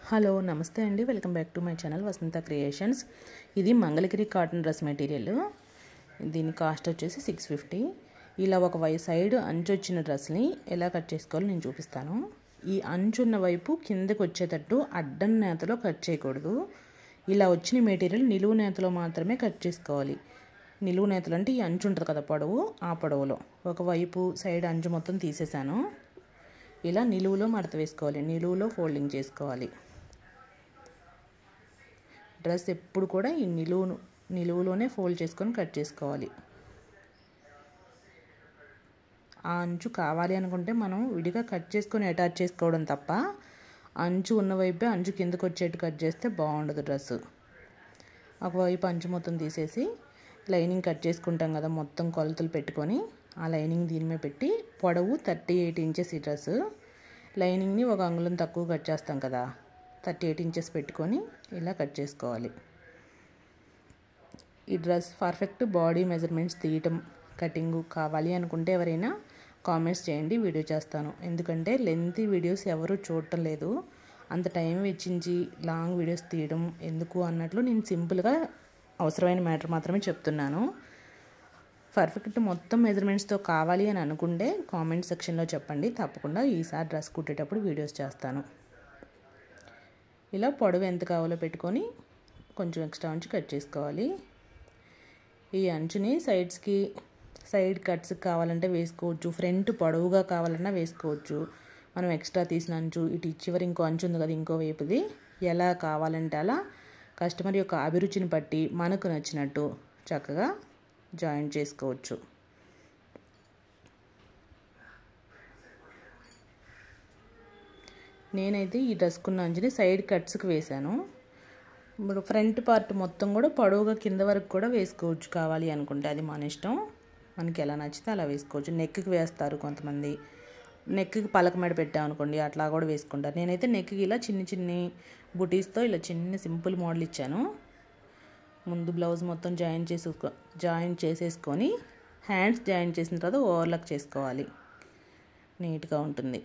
Hello నమస్తే అండి, welcome back to my channel Vasantha creations. ఇది మంగళగిరి కాటన్ డ్రెస్ మెటీరియల్. దీని కాస్ట్ వచ్చేసి 650. ఇలా ఒక సైడ్ అంచు వచ్చిన డ్రెస్ని ఎలా కట్ చేసుకోవాలో నేను చూపిస్తాను. ఈ అంచు ఉన్న వైపు కిందకి వచ్చేటట్టు అడ్డం నేతలో కట్ చేయకూడదు. ఇలా వచ్చిన మెటీరియల్ నిలువు నేతలో మాత్రమే కట్ చేసుకోవాలి. నిలువు నేతలు అంటే ఈ అంచు ఉంటుంది కదా పొడవు, ఆ పొడవులో ఒకవైపు సైడ్ అంచు మొత్తం తీసేసాను. ఇలా నిలువులో మడత వేసుకోవాలి, నిలువులో ఫోల్డింగ్ చేసుకోవాలి. డ్రెస్ ఎప్పుడు కూడా ఈ నిలువులోనే ఫోల్డ్ చేసుకొని కట్ చేసుకోవాలి. ఆ అంచు కావాలి అనుకుంటే మనం విడిగా కట్ చేసుకొని అటాచ్ చేసుకోవడం తప్ప అంచు ఉన్న వైపే అంచు కిందకు వచ్చేట్టు కట్ చేస్తే బాగుండదు డ్రెస్. ఒకవైపు అంచు మొత్తం తీసేసి లైనింగ్ కట్ చేసుకుంటాం కదా, మొత్తం కొలతలు పెట్టుకొని ఆ లైనింగ్ దీని మీద పెట్టి పొడవు 38 ఇంచెస్ ఈ డ్రెస్. లైనింగ్ని ఒక అంగుళం తక్కువ కట్ చేస్తాం కదా, 38 ఇంచెస్ పెట్టుకొని ఇలా కట్ చేసుకోవాలి. ఈ డ్రెస్ పర్ఫెక్ట్ బాడీ మెజర్మెంట్స్ తీయటం కటింగ్ కావాలి అనుకుంటే ఎవరైనా కామెంట్స్ చేయండి, వీడియో చేస్తాను. ఎందుకంటే లెంతీ వీడియోస్ ఎవరు చూడటం లేదు, అంత టైం వెచ్చించి లాంగ్ వీడియోస్ తీయడం ఎందుకు అన్నట్లు నేను సింపుల్గా అవసరమైన మ్యాటర్ మాత్రమే చెప్తున్నాను. పర్ఫెక్ట్ మొత్తం మెజర్మెంట్స్తో కావాలి అని అనుకుంటే కామెంట్ సెక్షన్లో చెప్పండి, తప్పకుండా ఈసారి డ్రెస్ కుట్టేటప్పుడు వీడియోస్ చేస్తాను. ఇలా పొడవు ఎంత కావాలో పెట్టుకొని కొంచెం ఎక్స్ట్రా ఉంచి కట్ చేసుకోవాలి. ఈ అంచుని సైడ్స్కి సైడ్ కట్స్కి కావాలంటే వేసుకోవచ్చు, ఫ్రంట్ పొడవుగా కావాలన్నా వేసుకోవచ్చు. మనం ఎక్స్ట్రా తీసిన అంచు ఇటు చివరి ఇంకో అంచు ఉంది కదా, ఇంకో వైపుది ఎలా కావాలంటే అలా కస్టమర్ యొక్క అభిరుచిని బట్టి మనకు నచ్చినట్టు చక్కగా జాయింట్ చేసుకోవచ్చు. నేనైతే ఈ డ్రెస్కున్న అంచుని సైడ్ కట్స్కి వేశాను. ఇప్పుడు ఫ్రంట్ పార్ట్ మొత్తం కూడా పొడవుగా కింద వరకు కూడా వేసుకోవచ్చు కావాలి అనుకుంటే, అది మన ఇష్టం, మనకి ఎలా నచ్చితే అలా వేసుకోవచ్చు. నెక్కి వేస్తారు కొంతమంది, నెక్కి పలక మెడ పెట్టామనుకోండి అట్లా కూడా వేసుకుంటారు. నేనైతే నెక్కి ఇలా చిన్ని బుటీస్తో ఇలా చిన్న సింపుల్ మోడల్ ఇచ్చాను. ముందు బ్లౌజ్ మొత్తం జాయింట్ చేసేసుకొని హ్యాండ్స్ జాయింట్ చేసిన తర్వాత ఓవర్లాక్ చేసుకోవాలి, నీట్గా ఉంటుంది.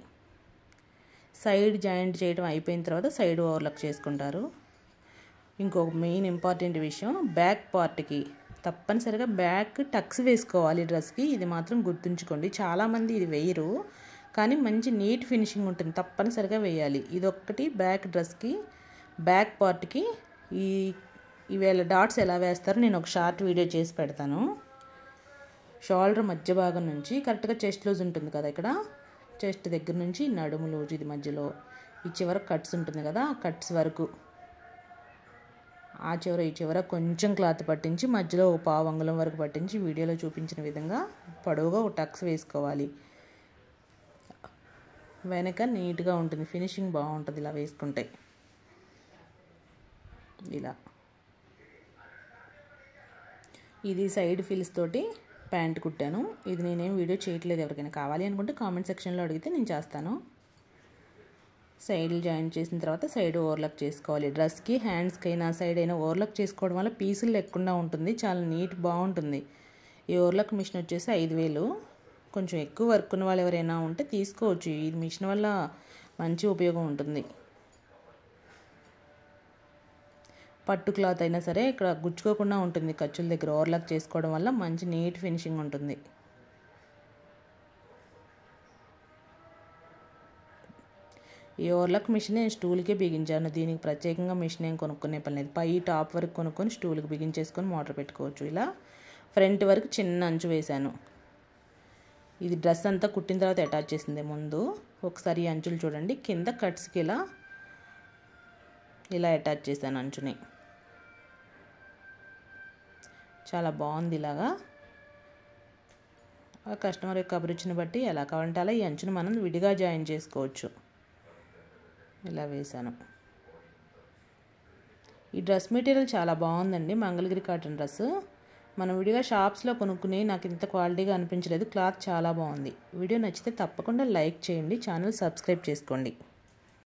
సైడ్ జాయింట్ చేయడం అయిపోయిన తర్వాత సైడ్ ఓవర్లాక్ చేసుకుంటారు. ఇంకొక మెయిన్ ఇంపార్టెంట్ విషయం, బ్యాక్ పార్ట్కి తప్పనిసరిగా బ్యాక్ టక్స్ వేసుకోవాలి డ్రెస్కి. ఇది మాత్రం గుర్తుంచుకోండి, చాలామంది ఇది వేయరు కానీ మంచి నీట్ ఫినిషింగ్ ఉంటుంది, తప్పనిసరిగా వేయాలి. ఇదొక్కటి బ్యాక్ డ్రెస్కి బ్యాక్ పార్ట్కి ఈవేళ డాట్స్ ఎలా వేస్తారో నేను ఒక షార్ట్ వీడియో చేసి పెడతాను. షోల్డర్ మధ్య భాగం నుంచి కరెక్ట్గా చెస్ట్ లూజ్ ఉంటుంది కదా, ఇక్కడ చెస్ట్ దగ్గర నుంచి నడుము లూజ్, ఇది మధ్యలో ఈ చివర కట్స్ ఉంటుంది కదా, ఆ కట్స్ వరకు ఆ చివర ఈ చివర కొంచెం క్లాత్ పట్టించి మధ్యలో ఒక పావు అంగుళం వరకు పట్టించి వీడియోలో చూపించిన విధంగా పొడవుగా ఒక టక్స్ వేసుకోవాలి. వెనక నీట్గా ఉంటుంది, ఫినిషింగ్ బాగుంటుంది ఇలా వేసుకుంటే. ఇలా ఇది సైడ్ ఫిల్స్ తోటి ప్యాంట్ కుట్టాను. ఇది నేనేం వీడియో చేయట్లేదు, ఎవరికైనా కావాలి అనుకుంటే కామెంట్ సెక్షన్లో అడిగితే నేను చేస్తాను. సైడ్లు జాయింట్ చేసిన తర్వాత సైడ్ ఓవర్లాక్ చేసుకోవాలి. డ్రెస్కి హ్యాండ్స్కి అయినా సైడ్ అయినా ఓవర్లాక్ చేసుకోవడం వల్ల పీసులు లేకుండా ఉంటుంది, చాలా నీట్ బాగుంటుంది. ఈ ఓవర్లాక్ మిషన్ వచ్చేసి 5000. కొంచెం ఎక్కువ వర్క్ ఉన్న వాళ్ళు ఎవరైనా ఉంటే తీసుకోవచ్చు, ఈ మిషన్ వల్ల మంచి ఉపయోగం ఉంటుంది. పట్టు క్లాత్ అయినా సరే ఇక్కడ గుచ్చుకోకుండా ఉంటుంది, ఖర్చుల దగ్గర ఓవర్లాక్ చేసుకోవడం వల్ల మంచి నీట్ ఫినిషింగ్ ఉంటుంది. ఈ ఓవర్లాక్ మిషన్ నేను స్టూల్కే బిగించాను, దీనికి ప్రత్యేకంగా మిషన్ ఏం కొనుక్కునే పని లేదు. పై టాప్ వరకు కొనుక్కొని స్టూల్కి బిగించేసుకొని మోటార్ పెట్టుకోవచ్చు. ఇలా ఫ్రంట్ వరకు చిన్న అంచు వేశాను. ఇది డ్రెస్ అంతా కుట్టిన తర్వాత అటాచ్ చేసింది. ముందు ఒకసారి ఈ అంచులు చూడండి, కింద కట్స్కి ఇలా అటాచ్ చేశాను అంచుని. చాలా బాగుంది. ఇలాగా కస్టమర్ యొక్క అభిరుచిని బట్టి ఎలా కావాలంటే అలా ఈ అంచుని మనం విడిగా జాయిన్ చేసుకోవచ్చు. ఇలా వేశాను. ఈ డ్రెస్ మెటీరియల్ చాలా బాగుందండి, మంగళగిరి కాటన్ డ్రెస్. మనం విడిగా షాప్స్లో కొనుక్కుని నాకు ఇంత క్వాలిటీగా అనిపించలేదు, క్లాత్ చాలా బాగుంది. వీడియో నచ్చితే తప్పకుండా లైక్ చేయండి, ఛానల్ సబ్స్క్రైబ్ చేసుకోండి.